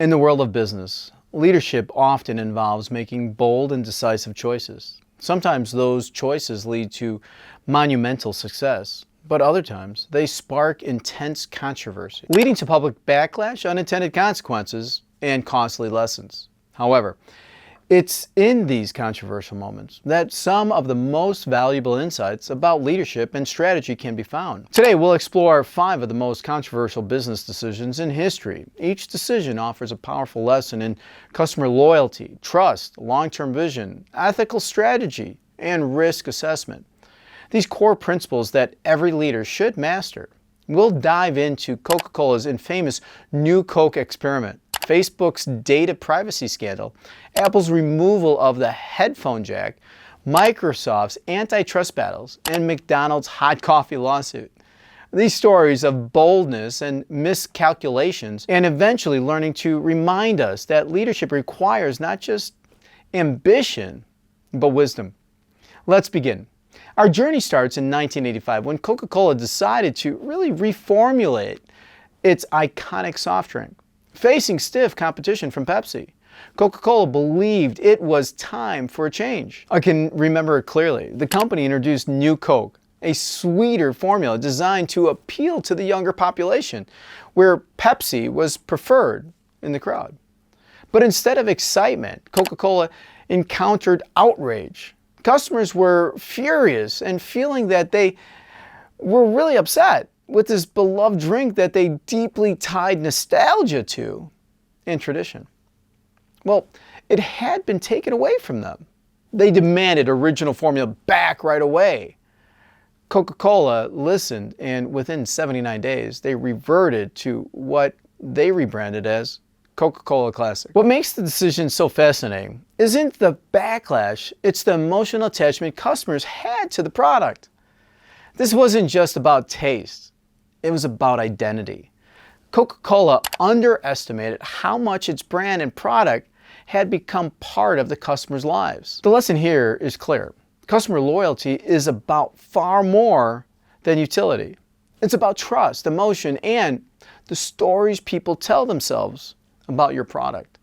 In the world of business, leadership often involves making bold and decisive choices. Sometimes those choices lead to monumental success, but other times they spark intense controversy, leading to public backlash, unintended consequences, and costly lessons. However, it's in these controversial moments that some of the most valuable insights about leadership and strategy can be found. Today, we'll explore 5 of the most controversial business decisions in history. Each decision offers a powerful lesson in customer loyalty, trust, long-term vision, ethical strategy, and risk assessment. These core principles that every leader should master. We'll dive into Coca-Cola's infamous New Coke experiment, Facebook's data privacy scandal, Apple's removal of the headphone jack, Microsoft's antitrust battles, and McDonald's hot coffee lawsuit. These stories of boldness and miscalculations, and eventually learning to remind us that leadership requires not just ambition, but wisdom. Let's begin. Our journey starts in 1985 when Coca-Cola decided to really reformulate its iconic soft drink. Facing stiff competition from Pepsi, Coca-Cola believed it was time for a change. I can remember it clearly. The company introduced New Coke, a sweeter formula designed to appeal to the younger population, where Pepsi was preferred in the crowd. But instead of excitement, Coca-Cola encountered outrage. Customers were furious and feeling that they were really upset with this beloved drink that they deeply tied nostalgia to and tradition. Well, it had been taken away from them. They demanded original formula back right away. Coca-Cola listened, and within 79 days, they reverted to what they rebranded as Coca-Cola Classic. What makes the decision so fascinating isn't the backlash, it's the emotional attachment customers had to the product. This wasn't just about taste. It was about identity. Coca-Cola underestimated how much its brand and product had become part of the customers' lives. The lesson here is clear. Customer loyalty is about far more than utility. It's about trust, emotion, and the stories people tell themselves about your product.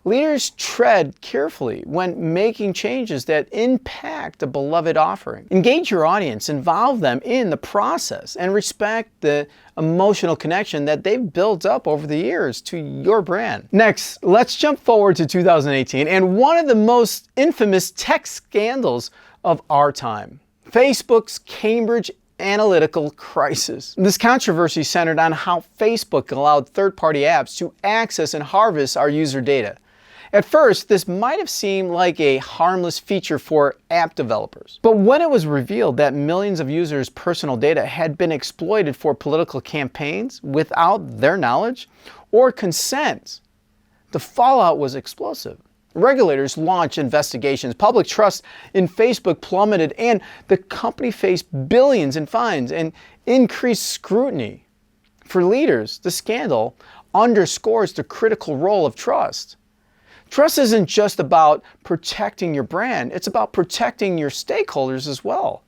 Leaders tread carefully when making changes that impact a beloved offering. Engage your audience, involve them in the process, and respect the emotional connection that they've built up over the years to your brand. Next, let's jump forward to 2018 and one of the most infamous tech scandals of our time, Facebook's Cambridge Analytical crisis. This controversy centered on how Facebook allowed third-party apps to access and harvest our user data. At first, this might have seemed like a harmless feature for app developers. But when it was revealed that millions of users' personal data had been exploited for political campaigns without their knowledge or consent, the fallout was explosive. Regulators launched investigations, public trust in Facebook plummeted, and the company faced billions in fines and increased scrutiny. For leaders, the scandal underscores the critical role of trust. Trust isn't just about protecting your brand, it's about protecting your stakeholders as well.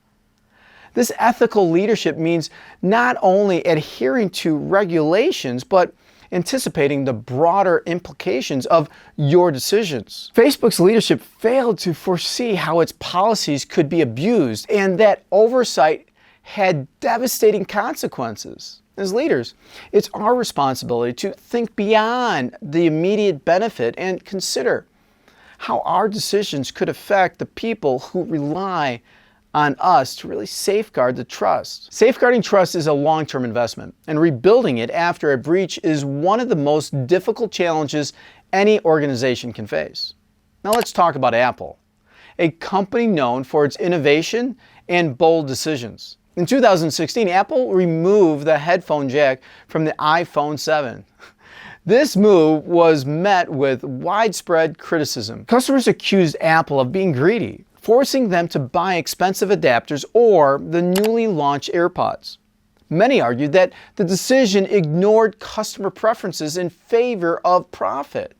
This ethical leadership means not only adhering to regulations, but anticipating the broader implications of your decisions. Facebook's leadership failed to foresee how its policies could be abused and that oversight had devastating consequences. As leaders, it's our responsibility to think beyond the immediate benefit and consider how our decisions could affect the people who rely on us to really safeguard the trust. Safeguarding trust is a long-term investment, and rebuilding it after a breach is one of the most difficult challenges any organization can face. Now let's talk about Apple, a company known for its innovation and bold decisions. In 2016, Apple removed the headphone jack from the iPhone 7. This move was met with widespread criticism. Customers accused Apple of being greedy, forcing them to buy expensive adapters or the newly launched AirPods. Many argued that the decision ignored customer preferences in favor of profit.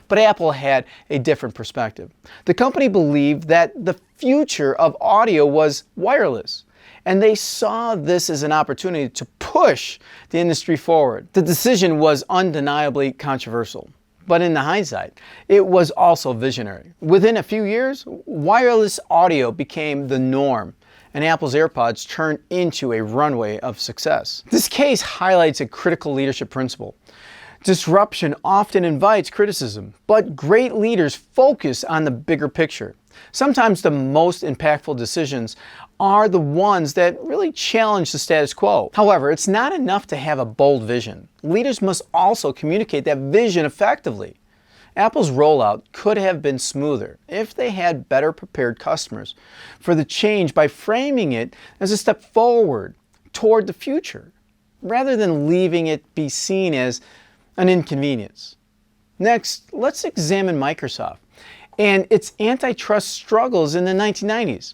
But Apple had a different perspective. The company believed that the future of audio was wireless, and they saw this as an opportunity to push the industry forward. The decision was undeniably controversial, but in hindsight, it was also visionary. Within a few years, wireless audio became the norm, and Apple's AirPods turned into a runway of success. This case highlights a critical leadership principle. Disruption often invites criticism, but great leaders focus on the bigger picture. Sometimes the most impactful decisions are the ones that really challenge the status quo. However, it's not enough to have a bold vision. Leaders must also communicate that vision effectively. Apple's rollout could have been smoother if they had better prepared customers for the change by framing it as a step forward toward the future, rather than leaving it be seen as an inconvenience. Next, let's examine Microsoft and its antitrust struggles in the 1990s.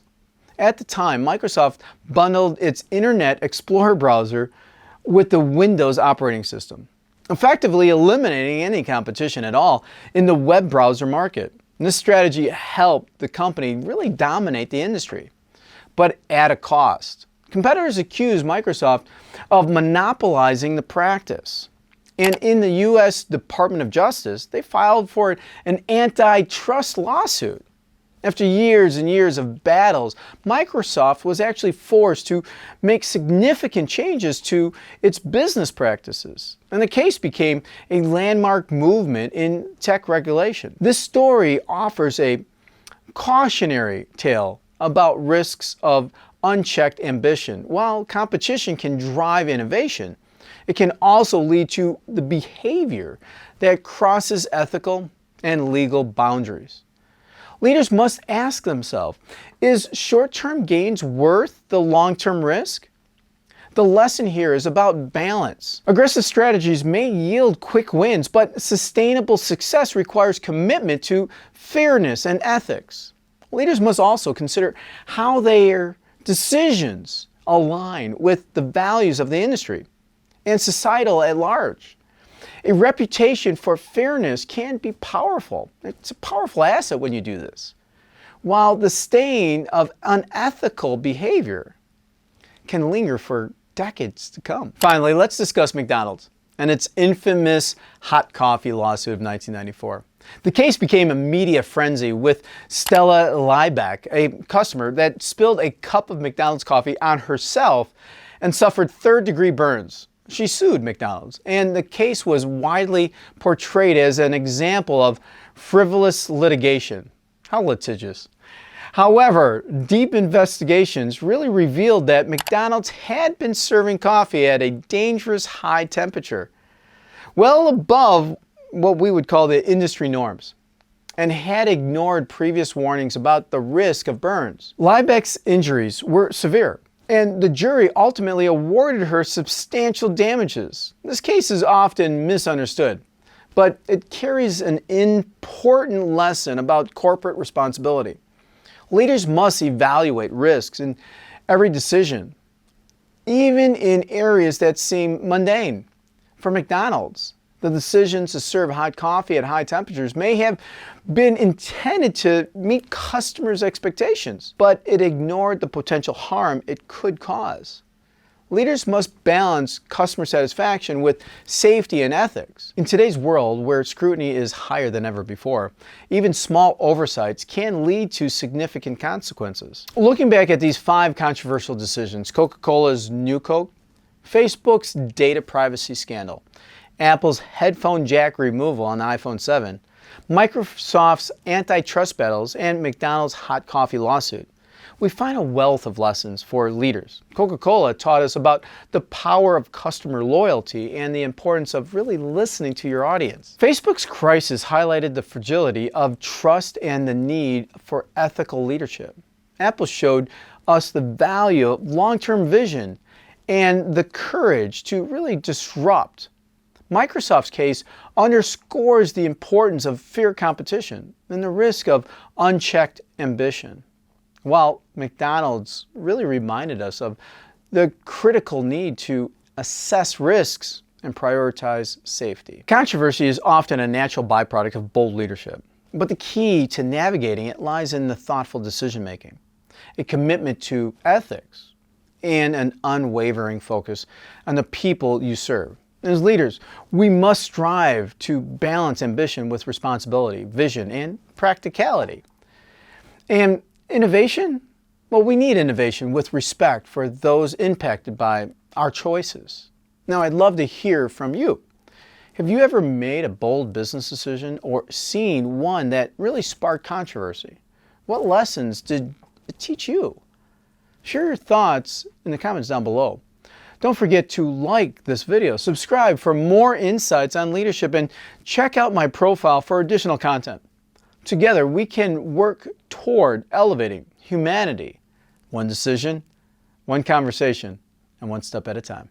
At the time, Microsoft bundled its Internet Explorer browser with the Windows operating system, effectively eliminating any competition at all in the web browser market. And this strategy helped the company really dominate the industry, but at a cost. Competitors accused Microsoft of monopolizing the practice. And in the U.S. Department of Justice, they filed for an antitrust lawsuit. After years and years of battles, Microsoft was actually forced to make significant changes to its business practices. And the case became a landmark movement in tech regulation. This story offers a cautionary tale about risks of unchecked ambition. While competition can drive innovation, it can also lead to the behavior that crosses ethical and legal boundaries. Leaders must ask themselves, is short-term gains worth the long-term risk? The lesson here is about balance. Aggressive strategies may yield quick wins, but sustainable success requires commitment to fairness and ethics. Leaders must also consider how their decisions align with the values of the industry and societal at large. A reputation for fairness can be powerful. It's a powerful asset when you do this, while the stain of unethical behavior can linger for decades to come. Finally, let's discuss McDonald's and its infamous hot coffee lawsuit of 1994. The case became a media frenzy with Stella Liebeck, a customer that spilled a cup of McDonald's coffee on herself and suffered third-degree burns. She sued McDonald's, and the case was widely portrayed as an example of frivolous litigation. How litigious. However, deep investigations really revealed that McDonald's had been serving coffee at a dangerous high temperature, well above what we would call the industry norms, and had ignored previous warnings about the risk of burns. Liebeck's injuries were severe, and the jury ultimately awarded her substantial damages. This case is often misunderstood, but it carries an important lesson about corporate responsibility. Leaders must evaluate risks in every decision, even in areas that seem mundane. For McDonald's, the decision to serve hot coffee at high temperatures may have been intended to meet customers' expectations, but it ignored the potential harm it could cause. Leaders must balance customer satisfaction with safety and ethics. In today's world, where scrutiny is higher than ever before, even small oversights can lead to significant consequences. Looking back at these 5 controversial decisions: Coca-Cola's New Coke, Facebook's data privacy scandal, Apple's headphone jack removal on the iPhone 7, Microsoft's antitrust battles, and McDonald's hot coffee lawsuit, we find a wealth of lessons for leaders. Coca-Cola taught us about the power of customer loyalty and the importance of really listening to your audience. Facebook's crisis highlighted the fragility of trust and the need for ethical leadership. Apple showed us the value of long-term vision and the courage to really disrupt. Microsoft's case underscores the importance of fair competition and the risk of unchecked ambition, while McDonald's really reminded us of the critical need to assess risks and prioritize safety. Controversy is often a natural byproduct of bold leadership, but the key to navigating it lies in the thoughtful decision-making, a commitment to ethics, and an unwavering focus on the people you serve. As leaders, we must strive to balance ambition with responsibility, vision, and practicality. And innovation? Well, we need innovation with respect for those impacted by our choices. Now, I'd love to hear from you. Have you ever made a bold business decision or seen one that really sparked controversy? What lessons did it teach you? Share your thoughts in the comments down below. Don't forget to like this video, subscribe for more insights on leadership, and check out my profile for additional content. Together, we can work toward elevating humanity, one decision, one conversation, and one step at a time.